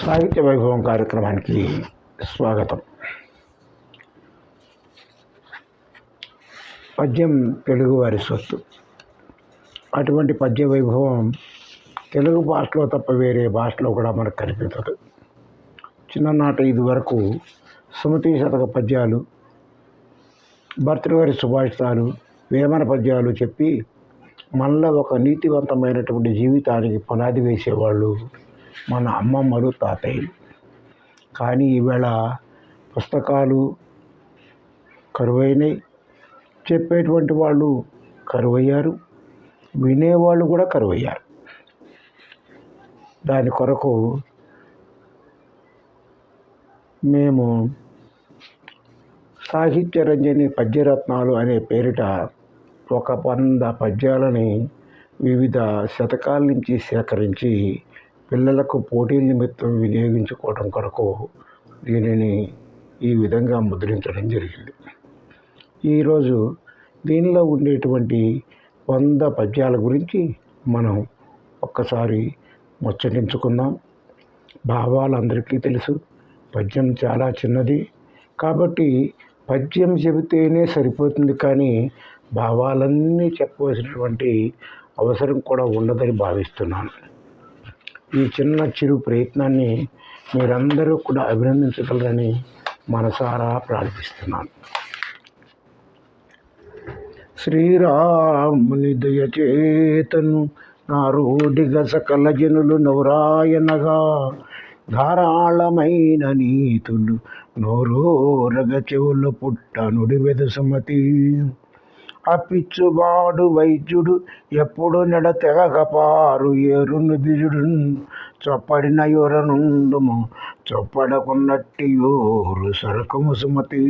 సాహిత్య వైభవం కార్యక్రమానికి స్వాగతం. పద్యం తెలుగువారి సొత్తు. అటువంటి పద్య వైభవం తెలుగు భాషలో తప్ప వేరే భాషలో కూడా మనకు కనిపించదు. చిన్ననాటి ఇది వరకు సుమతి శతక పద్యాలు, భర్తృహరి సుభాషితాలు, వేమన పద్యాలు చెప్పి మనలో ఒక నీతివంతమైనటువంటి జీవితానికి పునాది వేసేవాళ్ళు మన అమ్మమ్మలు, తాతయ్యలు. కానీ ఈవేళ పుస్తకాలు కరువైనవి, చెప్పేటువంటి వాళ్ళు కరువయ్యారు, వినేవాళ్ళు కూడా కరువయ్యారు. దాని కొరకు మేము సాహిత్య రంజని పద్యరత్నాలు అనే పేరిట ఒక 100 పద్యాలని వివిధ శతకాల నుంచి సేకరించి పిల్లలకు పోటీల నిమిత్తం వినియోగించుకోవడం కొరకు దీనిని ఈ విధంగా ముద్రించడం జరిగింది. ఈరోజు దీనిలో ఉండేటువంటి 100 పద్యాల గురించి మనం ఒక్కసారి ముచ్చటించుకుందాం. భావాలు అందరికీ తెలుసు, పద్యం చాలా చిన్నది కాబట్టి పద్యం చెబితేనే సరిపోతుంది, కానీ భావాలన్నీ చెప్పవలసినటువంటి అవసరం కూడా ఉండదని భావిస్తున్నాను. ఈ చిన్న చిరు ప్రయత్నాన్ని మీరందరూ కూడా అభినందించగలరని మనసారా ప్రార్థిస్తున్నాను. శ్రీరాముని దయచేతను నారోడిగా సకల జనులు నౌరాయనగా, ధారాళమైన నీతులు నోరోరగ చెవులు పుట్ట నుడివెద సుమతి. అప్పిచ్చువాడు వైద్యుడు ఎప్పుడు నెడతెగపారు ఏరును బిజుడు, చొప్పడిన యొరనుండుము చొప్పడకున్నట్టి యోరు సరకము సుమతి.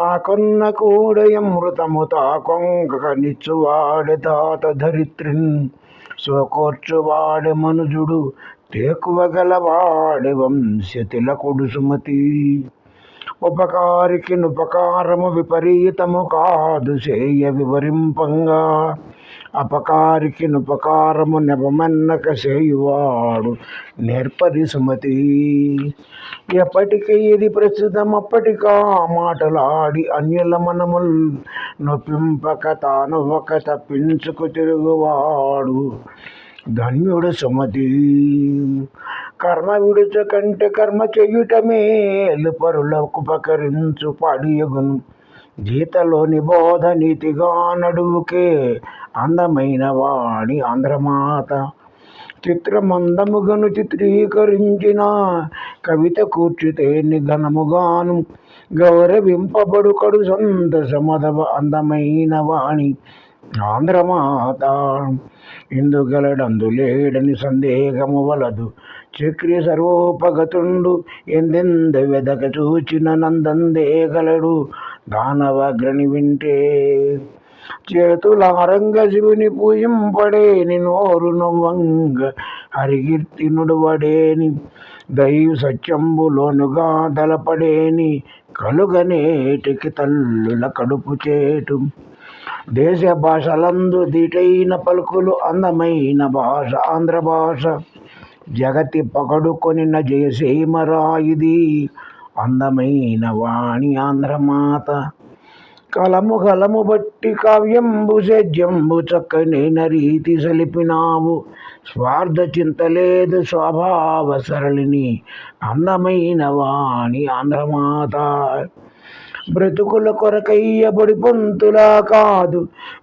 ఆ కొన్న కూడయమృతము తా కొంగ నిచ్చువాడే తాత ధరిత్రిన్, సోకోర్చువాడే మనుజుడు తేకువ గలవాడే వంశ తిలకుడు సుమతి. ఉపకారికి నుపకారము విపరీతము కాదు చేయ వివరింపంగా, అపకారికి నుపకారము నెపమన్నక చేయువాడు నేర్పరి సుమతి. ఎప్పటికీ ఇది ప్రస్తుతం అప్పటికా మాటలాడి అన్యుల మనముల్ నొప్పింపక తాను ఒక తప్పించుకు తిరుగువాడు ధన్యుడు సుమతి. కర్మ విడుచ కంటే కర్మ చేయుట మేలు, పరులకు ఉపకరించు పాడియగును. గీతలోని బోధ నీతిగా నడువుకే అందమైన వాణి ఆంధ్రమాత. చిత్రమందముగను చిత్రీకరించిన కవిత కూర్చుతే నిఘనముగాను గౌరవింపబడు కడు సొంత సమదవ అందమైన వాణి ఆంధ్రమాత. ఇందుగలడందులేడని సందేహము వలదు, చక్రి సర్వోపగతుండు ఎందెంద వెదక చూచిన నందందేగలడు దానవగ్రని వింటే. చేతులారంగ శివుని పూజింపడేని, నోరు నవ్వంగ హరికీర్తి నుడువడేని, దైవ సత్యంబులోనుగా దళపడేని కలుగనేటికి తల్లుల కడుపు చేటు. దేశ భాషలందు దీటైన పలుకులు అందమైన భాష ఆంధ్ర భాష. జగతి పగడుకొనిన జయసీమరాయిది అందమైన వాణి ఆంధ్రమాత. కలము బట్టి కావ్యంబు సేద్యంబు చక్కనైన రీతి సలిపినావు, స్వార్థ చింతలేదు స్వభావ సరళిని అందమైన వాణి ఆంధ్రమాత. బ్రతుకుల కొరకయ్యబడి పొంతులా కాదు,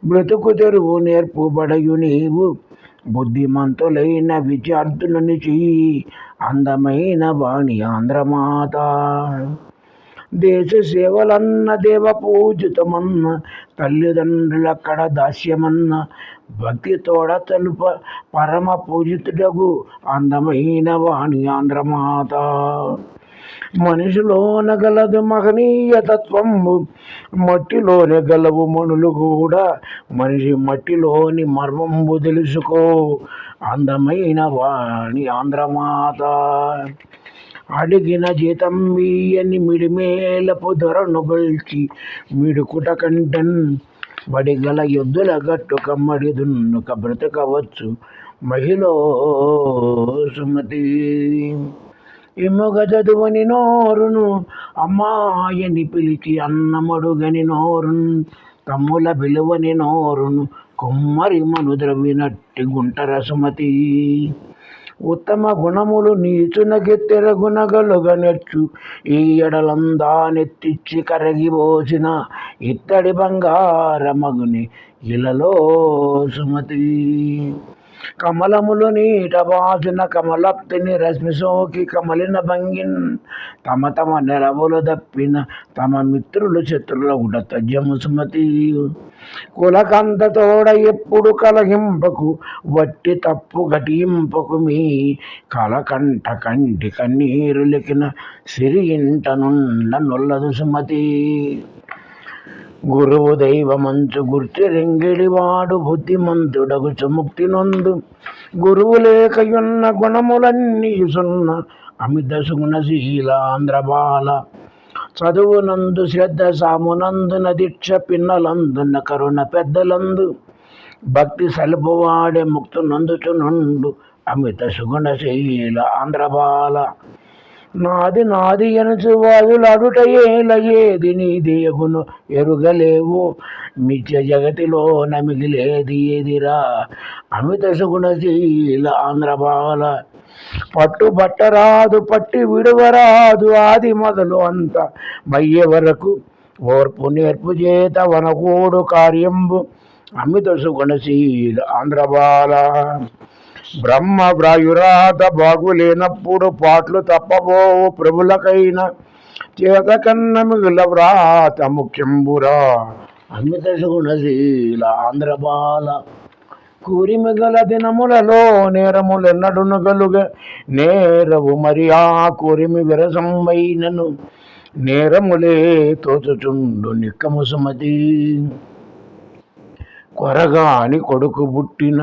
బ్రతుకు తెరువు నేర్పుబడయు నీవు. బుద్ధిమంతులైన విద్యార్థులని చెయ్యి అందమైన వాణి ఆంధ్రమాత. దేశ సేవలన్న దేవ పూజితమన్న, తల్లిదండ్రులక్కడ దాస్యమన్న, భక్తి తోడ తలుప పరమ పూజితుడగు అందమైన వాణి ఆంధ్రమాత. మనిషిలోన గలదు మహనీయ తత్వంబు, మట్టిలోనే గలవు మనులు కూడా. మనిషి మట్టిలోని మర్మంబు తెలుసుకో అందమైన వాణి ఆంధ్రమాత. అడిగిన జీతం వీయని మిడిమేలపు ధరను గొల్చి మిడుకుట కంటెన్, వడిగల యుద్ధుల గట్టు కమ్మడి దున్నుక బ్రతకవచ్చు మహిళ సుమతి. ఇమ్మగ చదువని నోరును అమ్మాయని పిలిచి అన్నమడుగని నోరును తమ్ముల విలువని నోరును కొమ్మరి మను ద్రవినట్టి గుంటర సుమతి ఉత్తమ గుణములు నీచునకెత్తెర గుణగలుగ నెచ్చు ఈ ఎడలందా నెత్తిచ్చి కరగిపోసిన ఇత్తడి బంగారమగుని ఇలలో సుమతి కమలములు నీట బాసిన కమలప్తిని రశ్మి సోకి కమలిన భంగిన్ తమ తమ నెరవులు దప్పిన తమ మిత్రులు శత్రుల గుడ తజ్యము సుమతి కులకంత తోడ ఎప్పుడు కలహింపకు వట్టి తప్పు ఘటింపకు మీ కలకంట కంటి కన్నీరు లెకిన సిరి ఇంట నొల్లదు సుమతి గురువు దైవమంచు గుర్తిరెంగిడివాడు బుద్ధిమంతుడగు ముక్తి నొందు గురువు లేకయున్న గుణములన్నీ సున్న అమిత సుగుణశీలాంధ్రబాల చదువునందు శ్రద్ధ సామునందున దీక్ష పిన్నలందున కరుణ పెద్దలందు భక్తి సలుపువాడే ముక్తు నందుచునుండు అమిత సుగుణశీల ఆంధ్రబాల నాది నాది అనసు వాయులాడుట ఏది నీది ఎగును ఎరుగలేవు మిథ్య జగతిలో నమిగిలేది ఏదిరా అమిత సుగుణశీల ఆంధ్రబాల పట్టు బట్టరాదు పట్టి విడువరాదు ఆది మొదలు అంత మయ్యే వరకు ఓర్పు నేర్పు చేత వనకూడు కార్యంబు అమిత సుగుణశీల ఆంధ్రబాల బ్రహ్మ వ్రాయురాత బాగులేనప్పుడు పాటలు తప్పబోవు ప్రభులకైన చేత కన్న మిగుల వ్రాత ముఖ్యంబురా అమిత సుగుణశీల ఆంధ్రబాల కూరిమిగల దినములలో నేరములెన్నడును గలుగ నేరవు మరి ఆ కూరిమి విరసంబైనను నేరములే తోచుచుండు నిక్కము సుమతి కొరగాని కొడుకు పుట్టిన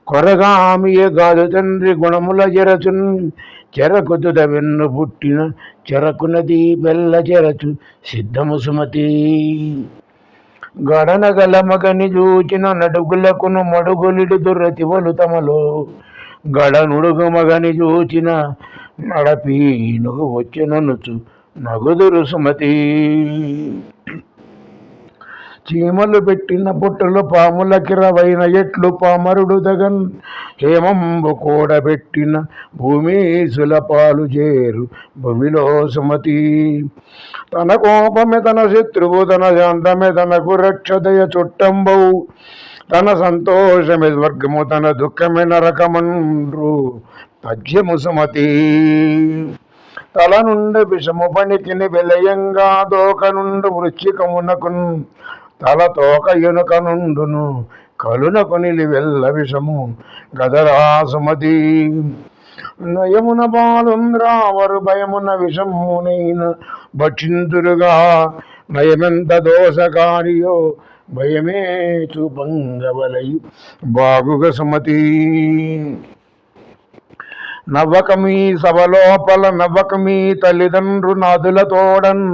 కొరగామియే గాదు తండ్రి గుణముల జరచున్ చెరకుతుద వెన్ను పుట్టిన చెరకునది బెల్ల చెరచు సిద్ధము సుమతి గడనగల మగని చూచిన నడుగులకును మడుగులిడు దురతివలు తమలో గడనుడుగు మగని చూచిన నడపీనుగు వచ్చిననుచు నగుదురు సుమతి చీమలు పెట్టిన పుట్టలు పాముల కిరవైన ఎట్లు పామరుడు దగన్ హేమంబు కూడబెట్టిన భూమీసుల పాలు చేరు భూమిలో సుమతి తన కోపమే తన శత్రువు తన శాంతమే తనకు రక్షదయ చుట్టంబవు తన సంతోషమే స్వర్గము తన దుఃఖమే నరకమండ్రు పద్యము సుమతి తల నుండి విషము పనికిని విలయంగా దోక నుండి వృశ్చికమునకున్ తల తోక ఎనుక నుండును కలునకు నిలివెల్ల విషము గదరా సుమతి నయమున బాలుంద్రావరు భయమున విషమునైన భక్షింతురుగా నయమెంత దోషకారియో భయమే చూపంగవలయు బాగుగ సుమతి నవ్వకమీ సభలోపల నవ్వకమీ తల్లిదండ్రు నాదులతోడన్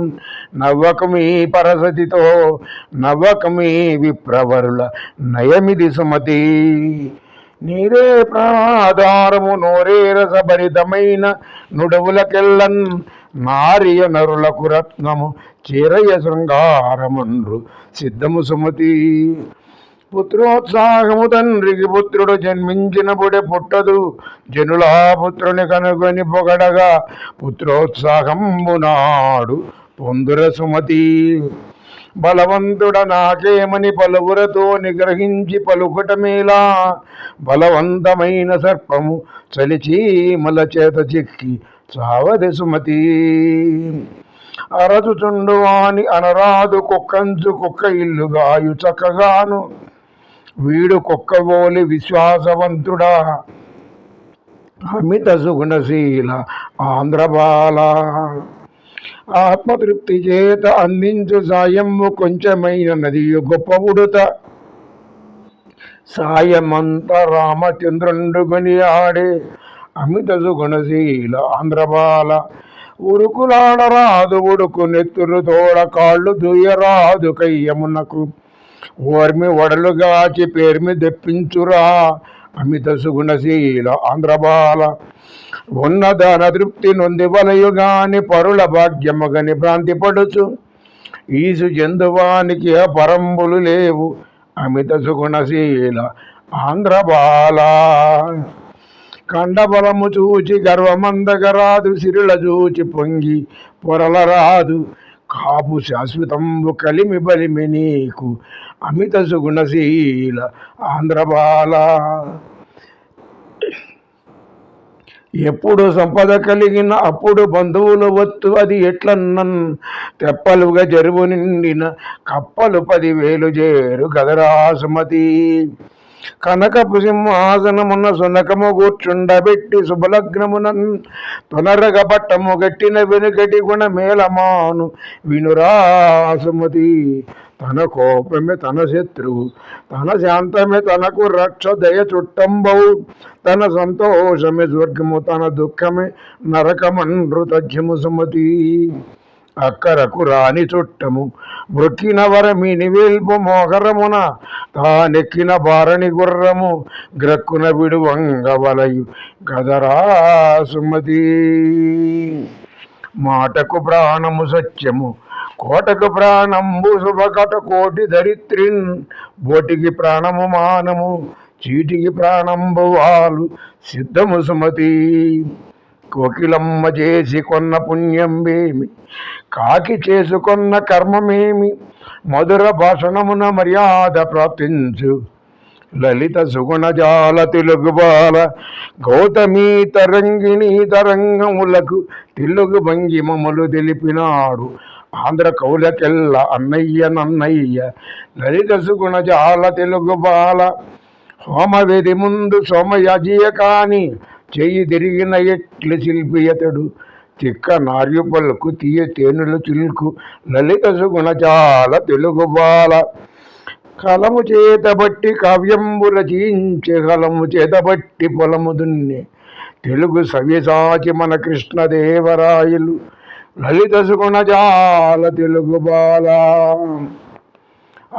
నవ్వకమీ పరసతితో నవ్వకమీ విప్రవరుల నయమిది సుమతి నీరే ప్రాధారము నోరే రసభరితమైన నుడవులకెల్లన్ నారియ నరులకు రత్నము చీరయ శృంగారమండ్రు సిద్ధము సుమతి పుత్రోత్సాహము తండ్రికి పుత్రుడు జన్మించినప్పుడే పుట్టదు జనులా పుత్రుని కనుగొని పొగడగా పుత్రోత్సాహంబు నాడు పొందుర సుమతి బలవంతుడ నాకేమని పలువురతో నిగ్రహించి పలుకుటమేలా బలవంతమైన సర్పము చలిచీమల చేత చిక్కి చావది సుమతి అరచుచుండు వాని అనరాదు కుక్కంచు కుక్క ఇల్లుగాయు చక్కగాను వీడు కుక్కబోలి విశ్వాసవంతుడా అమిత సుగుణశీల ఆంధ్రబాల ఆత్మతృప్తి చేత అందించు సాయము కొంచెమైన నదియు గొప్ప ఉడుత సాయమంత రామచంద్రుండు కొని ఆడే అమిత సుగుణశీల ఆంధ్రబాల ఉరుకులాడరాదు ఉడుకు నెత్తురు తోడ కాళ్ళు దుయ్యరాదు కయ్యమునకు ఓర్మి వడలుగాచి పేర్మి తెప్పించురా అమిత సుగుణశీల ఆంధ్రబాల ఉన్నదాన తృప్తి నొంది వలయుగాని పరుల భాగ్యముగని భ్రాంతి పడుచు ఈసు జందువానికి పరంబులు లేవు అమిత సుగుణశీల ఆంధ్రబాల కండబలము చూచి గర్వమందగరాదు సిరుల చూచి పొంగి పొరలరాదు కాపు శాశ్వతంబు కలిమి బలిమి నీకు అమిత సుగుణశీల ఆంధ్రబాల ఎప్పుడు సంపద కలిగిన అప్పుడు బంధువులు వత్తు అది ఎట్లన్నన్ తెప్పలుగా జరువు నిండిన కప్పలు 10,000 చేరు గదరాసుమతి కనకపు సింహాసనమున సునకము కూర్చుండబెట్టి శుభలగ్నమునన్ తొనరగ పట్టము గట్టిన వెనుకటి గుణ మేళమాను వినురాసుమతి తన కోపమే తన శత్రువు తన శాంతమే తనకు రక్ష దయ చుట్టంబవు తన సంతోషమే స్వర్గము తన దుఃఖమే నరకమండ్రు తజ్యము సుమతి అక్కరకు రాని చుట్టము వృక్కిన వరమిని వేల్పు మోహరమున తానెక్కిన బారణి గుర్రము గ్రక్కున విడువంగ వలయు గదరా సుమతి మాటకు ప్రాణము సత్యము కోటకు ప్రాణంబు శుభకట కోటి ధరిత్రిన్ బోటికి ప్రాణము మానము చీటికి ప్రాణంబు వాలు సిద్ధము సుమతి కోకిలమ్మ చేసి కొన్న పుణ్యంబేమి కాకి చేసుకొన్న కర్మమేమి మధుర భాషణమున మర్యాద ప్రాప్తించు లలిత సుగుణజాల తెలుగు బాల గౌతమీ తరంగిణి తరంగములకు తెలుగు భంగిమములు తెలిపినాడు ఆంధ్ర కౌలకెల్ల అన్నయ్య నన్నయ్య లలిత సుగుణజాల తెలుగు బాల హోమవేది ముందు సోమయాజీయ కాని చెయ్యి తిరిగిన ఎట్లు శిల్పియతడు తిక్క నార్యు పలుకు తీయ తేనులు చిల్కు లలిత సుగుణజాల తెలుగు బాల కలము చేతబట్టి కావ్యంబు రచించే కలము చేతబట్టి పొలము దున్నే తెలుగు సవ్యసాచి మన కృష్ణదేవరాయలు లలిత సుగుణజాల తెలుగు బాల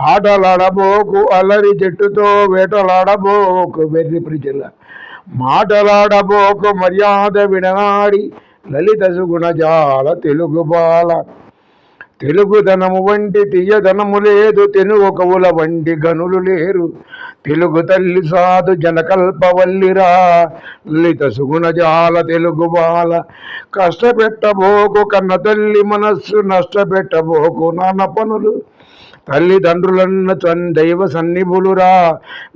ఆటలాడబోకు అల్లరి చెట్టుతో వేటలాడబోకు వెర్రి ప్రజల మాటలాడబోకు మర్యాద విడనాడి లలిత సుగుణజాల తెలుగు బాల తెలుగుదనము వంటి తీయదనము లేదు తెలుగు కవుల వంటి గనులు లేరు తెలుగు తల్లి సాధు జనకల్పవల్లిరా లలిత సుగుణజాల తెలుగు బాల కష్టపెట్టబోకు కన్న తల్లి మనస్సు నష్టపెట్టబోకు నాన్న పనులు తల్లిదండ్రులన్న దైవ సన్నిభులురా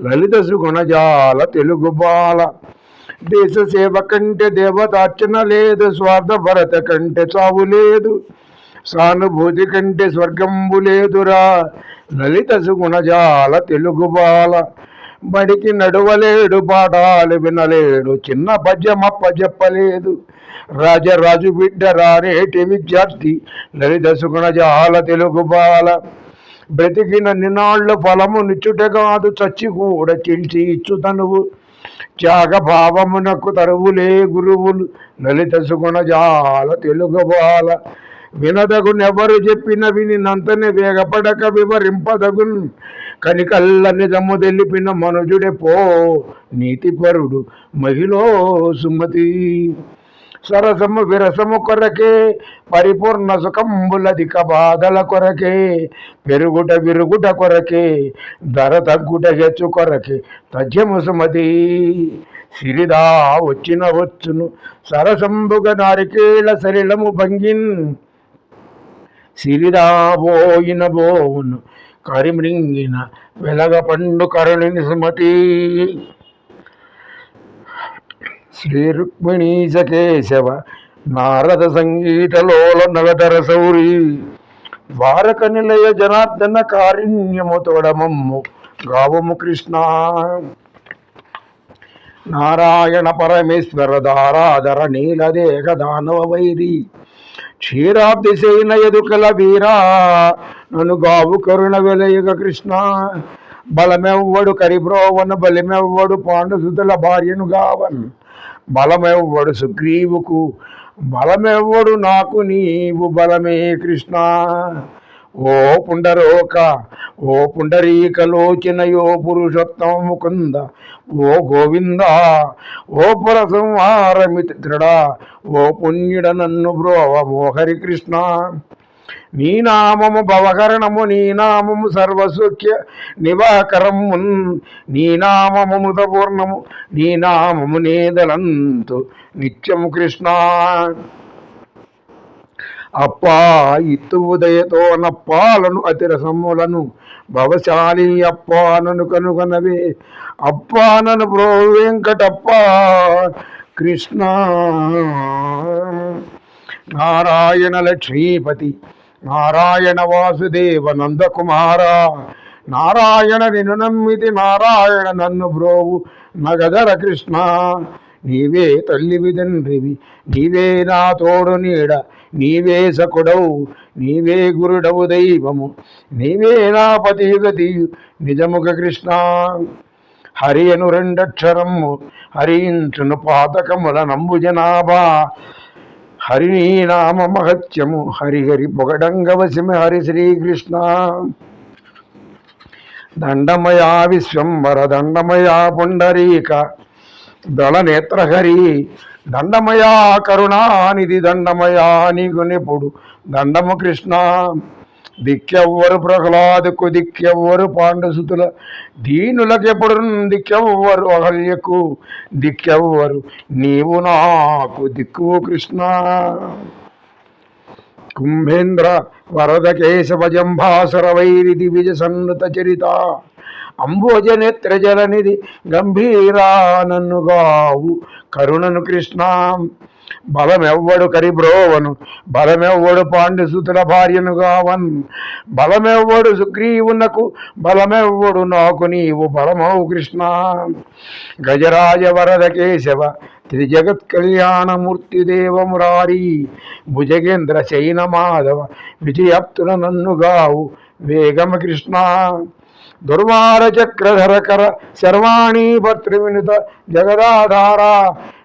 లలిత సుగుణజాల తెలుగు బాల దేశ సేవ కంటే దేవతార్చన లేదు స్వార్థ భరత కంటే చావు లేదు సానుభూతి కంటే స్వర్గంబు లేదురా లలిత సుగుణజాల తెలుగు బాల బడికి నడువలేడు పాఠాలు వినలేడు చిన్న పద్యమప్ప చెప్పలేదు రాజరాజు బిడ్డ రానేటి విద్యార్థి లలిత సుగుణజాల తెలుగు బాల బ్రతికిన నినాళ్ళు ఫలము నిచ్చుట కాదు చచ్చి కూడా చిల్చి ఇచ్చు తనువు త్యాగభావమునకు తరువులే గురువులు లలిత సుగుణజాల తెలుగు బాల వినదగునెవరు చెప్పిన వినినంతనే వేగపడక వివరింపదగున్ కనికల్ల నిజము తెలిపిన మనుజుడే పో నీతిపరుడు మహిళో సుమతి సరసము విరసము కొరకే పరిపూర్ణ సుఖంబులధిక బాధల కొరకే పెరుగుట విరుగుట కొరకే ధర తగ్గుట హెచ్చు కొరకే తథ్యము సుమతి సిరిదా వచ్చిన వచ్చును సరసంబుగ నారికేళ సరిళము భంగిన్ సిరిదా బోయిన బోవును కరిమృంగిన వెలగ పండు కరుణిని సుమతి శ్రీ రుక్మిణీశ కేశవ నారద సంగీతలోల నగధర సౌరి ద్వారక నిలయ జనార్దన కారుణ్యము తోడమమ్ము గావము కృష్ణ నారాయణ పరమేశ్వర దారాధర నీలదేహ దానవ వైరి క్షీరాబ్దిశైన ఎదుకల వీరా నన్ను గావు కరుణ వెలయుగ కృష్ణ బలమెవ్వడు కరిబ్రోవన బలిమెవ్వడు పాండుసుతుల భార్యను గావన్ బలమెవ్వడు సుగ్రీవుకు బలమెవ్వడు నాకు నీవు బలమే కృష్ణ ఓ పుండరోక ఓ పుండరీకలోచనయో పురుషోత్తమ ముకుంద ఓ గోవింద ఓ పరసంహారమిత్రుడా ఓ పుణ్యుడ నన్ను బ్రోవ ఓ హరికృష్ణ. నీ నామము భవకరణము నీ నామము సర్వసుఖ్య నివాకరము నీ నామము మృతపూర్ణము నీ నామము నేదలంతు నిత్యము కృష్ణ. అప్పా ఇత్తు ఉదయతో నప్పాలను అతిరసములను భవశాలి అప్పానను కనుగొనవే అప్పానను బ్రో వెంకటప్ప కృష్ణ. నారాయణ లక్ష్మీపతి నారాయణ వాసుదేవ నందకుమార నారాయణ నిన్ను నమ్మితి నారాయణ నన్ను బ్రోవు నగదర కృష్ణ. నీవే తల్లివి తండ్రివి నీవే నా తోడు నీడ నీవే సకుడవు నీవే గురుడవు దైవము నీవే నా పతిగతియు నిజముఖ కృష్ణ. హరి అను రెండక్షరము హరించును పాతకముల నంబు జనాభా హరి నీ నామ మహత్యము హరిహరి పొగడంగవశమి హరి శ్రీకృష్ణ. దండమయా విశ్వంబర దండమయా పుండరీక దళనేత్రహరి దండమయా కరుణానిధి దండమయా నీకు నిపుడు దండము కృష్ణ. దిక్కెవ్వరు ప్రహ్లాదకు దిక్కెవ్వరు పాండుసుతుల దీనులకెప్పుడు దిక్కెవ్వరు అహల్యకు దిక్కెవ్వరు నీవు నాకు దిక్కువు కృష్ణ. కుంభేంద్ర వరద కేశవ జంభాసర వైరి దివిజ సన్నుత చరిత అంబోజ నేత్ర జలనిధి గంభీరా నన్నుగావు కరుణను కృష్ణ. బలమెవ్వడు కరిబ్రోవను బలమెవ్వడు పాండుసుతుల భార్యను గావన్ బలమెవ్వడు సుగ్రీవునకు బలమెవ్వడు నాకు నీవు బలమవు కృష్ణ. గజరాజ వరద కేశవ త్రిజగత్ కళ్యాణమూర్తి దేవ మురారి భుజగేంద్ర శైన మాధవ విజయాప్తుల నన్నుగావు వేగమ కృష్ణ. దుర్వార చక్రధరకర శర్వాణి భర్తృవినుత జగదాధార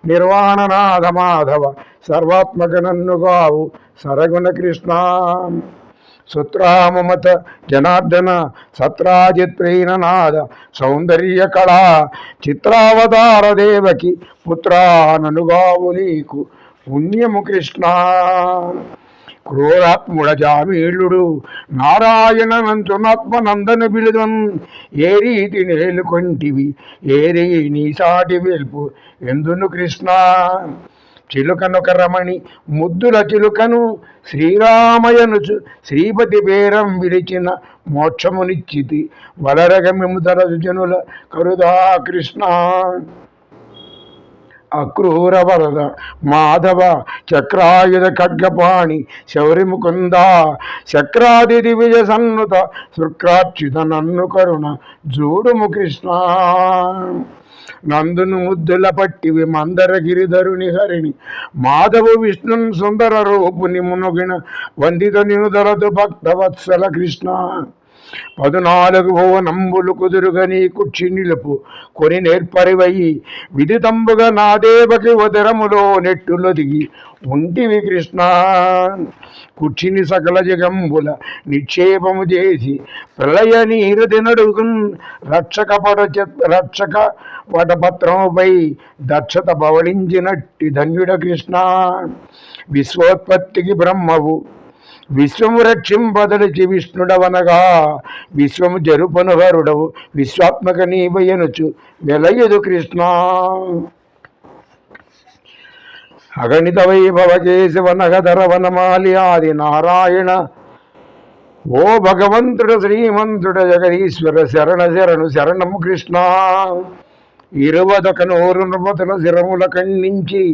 నిర్వాణనాథ మాధవ సర్వాత్మక నన్నుగావు సరగుణ కృష్ణ. సుత్రామమత జనార్దన సత్రాజిత్రైననాద సౌందర్య కళా చిత్రావతార దేవకి పుత్రా ననుగావు నీకు పుణ్యము కృష్ణ. క్రూరాత్ముడ జామీళుడు నారాయణ నంతునాత్మనందన బిలుదన్ ఏ రీతి నేలుకొంటివి ఏ రీ నీ సాటి వెల్పు ఎందును కృష్ణ. చిలుకనొక రమణి ముద్దుల చిలుకను శ్రీరామయనుచు శ్రీపతి పేరం విరిచిన మోక్షమునిచ్చితి వలరగమిము తరజనుల కరుదా కృష్ణ. అక్రూర వరద మాధవ చక్రాయుధ ఖడ్గపాణి శౌరి ముకుంద చక్రాది దివిజ సన్నుత శుక్రార్చిత నన్ను కరుణ జూడుము కృష్ణ. నందును ముద్దుల పట్టివి మందర గిరిధరుని హరిణి మాధవ విష్ణున్ సుందర రూపుని మునుగిన వందిత నినుదరదు భక్తవత్సల కృష్ణ. 14 భువనంబులు కుదురుగా నీ కుక్షి నిలుపు కొని నేర్పరివయి విదితంబుగా నా దేవకి ఉదరములో నెట్టులో దిగి ఉంటివి కృష్ణ. కుక్షిని సకల జగంబుల నిక్షేపము చేసి ప్రళయ నీరది నడుగున్ రక్షక వటపత్రముపై దక్షత బవళించినట్టి ధన్యుడ కృష్ణ. విశ్వోత్పత్తికి బ్రహ్మవు విశ్వము రక్షింపదలిచి విష్ణుడవనగా విశ్వము జరుపను హరుడవు విశ్వాత్మక నీవయనుచు వెలయదు కృష్ణ. అగణిత వైభవ కేశవ నగధర వనమాలి ఆది నారాయణ ఓ భగవంతుడ శ్రీమంతుడ జగదీశ్వర శరణ శరణు శరణము కృష్ణ. 20 నూరు నృపతుల శిరముల ఖండించి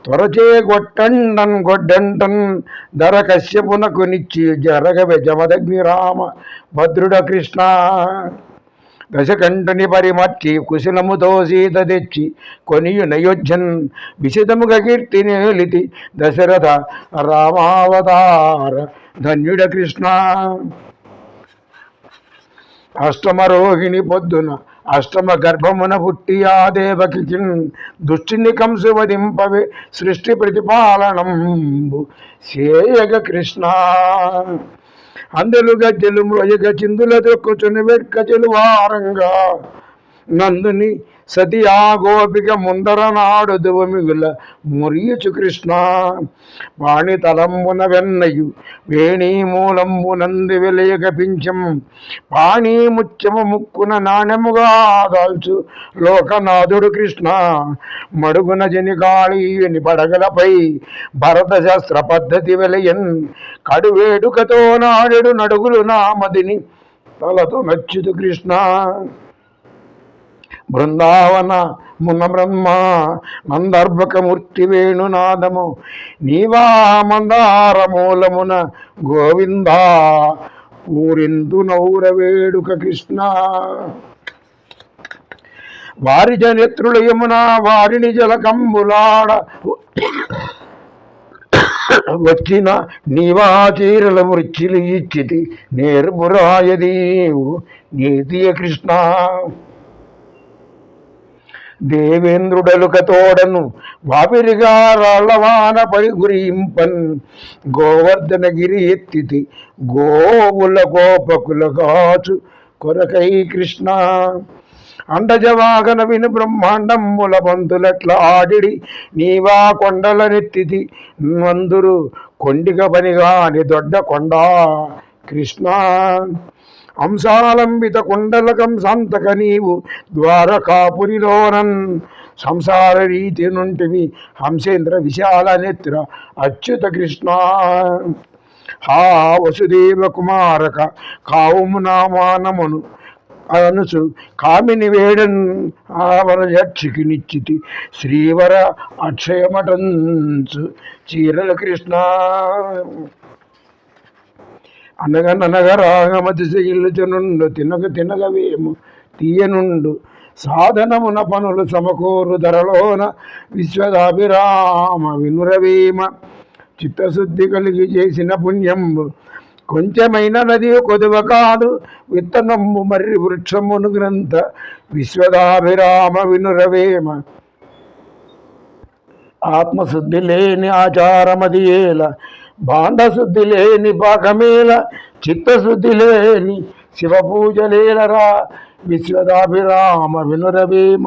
త్వరచే గొడ్డంటన్ ధర కశ్యపునకు నిచ్చి జరగవె జమదగ్ని రామ భద్రుడ కృష్ణ. దశకంఠుని పరిమర్చి కుశలముతో సీత తెచ్చి కొనియు నయోధ్యన్ విశితముగ కీర్తి నేలితి దశరథ రామావతార ధన్యుడ కృష్ణ. అష్టమరోహిణి పొద్దున అష్టమ గర్భమున పుట్టి ఆ దేవకి దుష్టిని కంసు వధింపవే సృష్టి ప్రతిపాలనంబు సేయగ కృష్ణ. అందెలు గజ్జెలు మ్రోయగ చిందుల దొక్కుచుని వెట్కచెలు వారంగా నందుని సతి ఆ గోపిక ముందర నాడు దువమిగుల మురియుచు కృష్ణ వాణి తలంబున వెన్నయు వేణీ మూలంబు నంది వెలయక పించం పాణీ ముత్యము ముక్కున నాణ్యముగా దాల్చు లోకనాథుడు కృష్ణ మడుగున జనిగాళీయుని పడగలపై భరత శాస్త్ర పద్ధతి వెలయన్ కడువేడుకతో నాడెడు నడుగులు నామదిని తలతో నచ్చుదు కృష్ణ బృందావన మున బ్రహ్మ నందర్భకమూర్తి వేణునాదము నీవా మందార మూలమున గోవింద ఊరిందు నౌర వేడుక కృష్ణ వారి జనేత్రుల యమున వారిని జలకంబులాడ వచ్చిన నీవా చీరల మృచ్చిలు ఇచ్చితి నేర్పురాయదీవు నీతియ కృష్ణ దేవేంద్రుడలుక తోడను వాపిరిగా రాళ్ళవాన పడి గురింపన్ గోవర్ధనగిరి ఎత్తితి గోవుల గోపకుల గాచు కొరకై కృష్ణ అండజవాగన విను బ్రహ్మాండముల బంతులట్ల ఆడిడి నీవా కొండల నెత్తితి నందురు కొండిగ పనిగాని దొడ్డ కొండ కృష్ణ హంసాలంబిత కుండలకం సంతక నీవు ద్వారకాపురిలోనన్ సంసార రీతి నుంటివి హంసేంద్ర విశాల నేత్ర అచ్యుత కృష్ణ హా వసుదేవ కుమారక కావుము నామానమును అనుసు కామిని వేడన్ ఆవర యక్షికి నిశ్చితి శ్రీవర అక్షయమటంచు చీరల కృష్ణ అనగననగ రాగమతి శైలుచనుండు తినగవేము తీయనుండు సాధనమున పనులు సమకూరు ధరలోన విశ్వదాభిరామ వినురవేమ చిత్తశుద్ధి కలిగి చేసిన పుణ్యంబు కొంచెమైన నది కొదువ కాదు విత్తనమ్ము మర్రి వృక్షమును గ్రంథ విశ్వదాభిరామ వినురవేమ ఆత్మశుద్ధి లేని ఆచారమది ఏల బాంధశుద్ధి లేని పాకమేల చిత్తశుద్ధి లేని శివపూజలేలరా విశ్వదాభిరామ వినురవేమ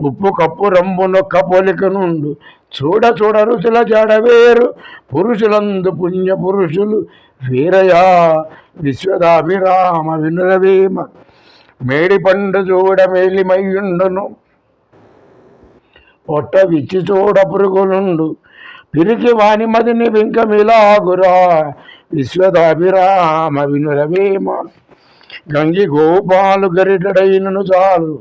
ఉప్పు కప్పు రంబునొక్క పోలిక నుండు చూడ చూడ రుచుల జడవేరు పురుషులందు పుణ్య పురుషులు వీరయా విశ్వదాభిరామ వినురవేమ మేడి పండు చూడ మేలిమయ్యుండును పొట్ట విచ్చి చూడ పురుగులుండు పిరికి వాని మదిని వెంకమిలాగురా విశ్వదాభిరామ వినురవేమ గంగి గోపాలు గరిటడైనను చాలు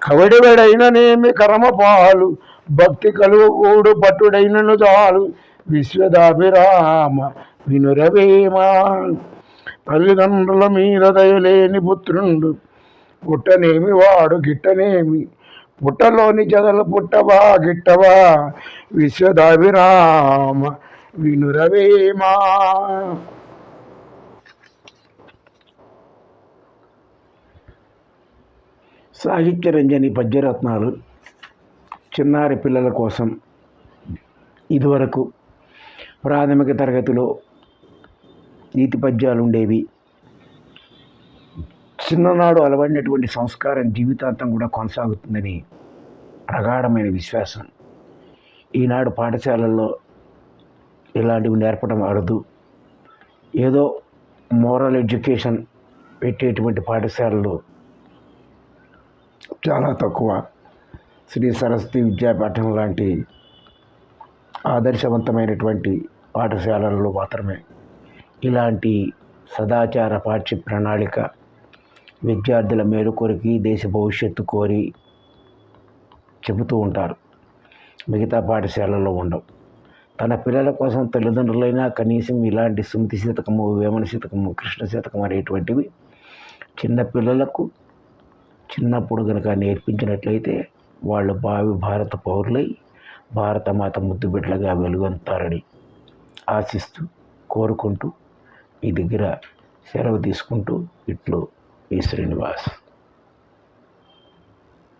కవడివడైననేమి కరమపాలు భక్తి కలుగుకూడు పట్టుడైనను చాలు విశ్వదాభిరామ వినురవేమ తల్లిదండ్రుల మీద దయలేని పుత్రుండు పుట్టనేమి వాడు గిట్టనేమి పుట్టలోని చెదలు పుట్టవా గిట్టవా విశ్వదాభిరామ వినురవేమ సాహిత్య రంజని పద్యరత్నాలు చిన్నారి పిల్లల కోసం ఇదివరకు ప్రాథమిక తరగతిలో నీతి పద్యాలు ఉండేవి. చిన్ననాడు అలవడినటువంటి సంస్కారం జీవితాంతం కూడా కొనసాగుతుందని ప్రగాఢమైన విశ్వాసం. ఈనాడు పాఠశాలల్లో ఇలాంటివి నేర్పడం అరుదు. ఏదో మోరల్ ఎడ్యుకేషన్ పెట్టేటువంటి పాఠశాలలు చాలా తక్కువ. శ్రీ సరస్వతి విద్యాపీఠం లాంటి ఆదర్శవంతమైనటువంటి పాఠశాలల్లో మాత్రమే ఇలాంటి సదాచార పాఠ్య ప్రణాళిక విద్యార్థుల మేలు కోరికి దేశ భవిష్యత్తు కోరి చెబుతూ ఉంటారు. మిగతా పాఠశాలల్లో ఉండవు. తన పిల్లల కోసం తల్లిదండ్రులైనా కనీసం ఇలాంటి సుమతి శతకము, వేమన శతకము, కృష్ణ శతకం అనేటువంటివి చిన్న పిల్లలకు చిన్నప్పుడు కనుక నేర్పించినట్లయితే వాళ్ళు భావి భారత పౌరులై భారతమాత ముద్దు బిడ్డలుగా వెలుగొందుతారని ఆశిస్తూ కోరుకుంటూ మీ దగ్గర సెలవు తీసుకుంటూ ఇట్లు ఈ శ్రీనివాస్.